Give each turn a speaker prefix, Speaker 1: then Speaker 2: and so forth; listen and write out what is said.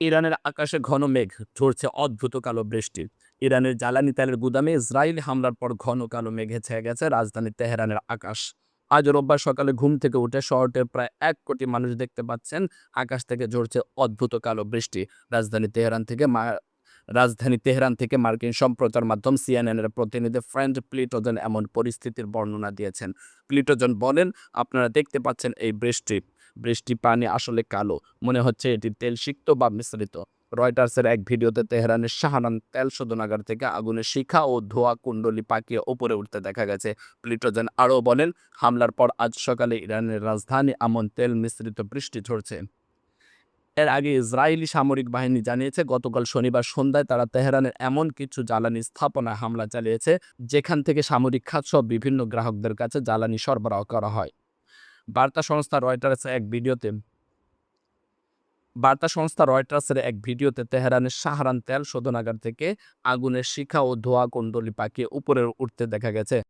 Speaker 1: ইরানের আকাশে ঘন মেঘ, ঝরছে অদ্ভুত কালো বৃষ্টি। ইরানের জ্বালানি তেলের গুদামে ইসরায়েলি হামলার পর ঘন কালো মেঘে ছেয়ে গেছে রাজধানী তেহরানের আকাশ। আজ রোববার সকালে ঘুম থেকে উঠে শহরটির প্রায় ১ কোটি মানুষ দেখতে পাচ্ছেন আকাশ থেকে ঝরছে অদ্ভুত কালো বৃষ্টি। রাজধানী তেহরান থেকে মার্কিন সম্প্রচার মাধ্যম সিএনএনের প্রতিনিধি ফ্রেন্ড প্লিটোজেন এমন পরিস্থিতির বর্ণনা দিয়েছেন। প্লিটোজেন বলেন, আপনারা দেখতে পাচ্ছেন এই বৃষ্টি পানি আসলে কালো, মনে হচ্ছে এটি তেল সিক্ত বা মিশ্রিত। রয়টার্সের এক ভিডিওতে তেহরানের শাহরান তেল শোধনাগার থেকে আগুনের শিখা ও ধোঁয়া কুণ্ডলী পাকিয়ে ওপরে উঠতে দেখা গেছে। প্লিটোজেন আরও বলেন, হামলার পর আজ সকালে ইরানের রাজধানী আমন তেল মিশ্রিত বৃষ্টি ঝরছে। এর আগে ইসরায়েলি সামরিক বাহিনী জানিয়েছে গতকাল শনিবার সন্ধ্যায় তারা তেহরানের এমন কিছু জ্বালানি স্থাপনায় হামলা চালিয়েছে যেখান থেকে সামরিক খাতসহ বিভিন্ন গ্রাহকদের কাছে জ্বালানি সরবরাহ করা হয়। বার্তা সংস্থা রয়টার্সের এক ভিডিওতে তেহরানের শাহরান তেল শোধনাগার থেকে আগুনের শিখা ও ধোঁয়া কুণ্ডলী পাকিয়ে উপরে উঠতে দেখা গেছে।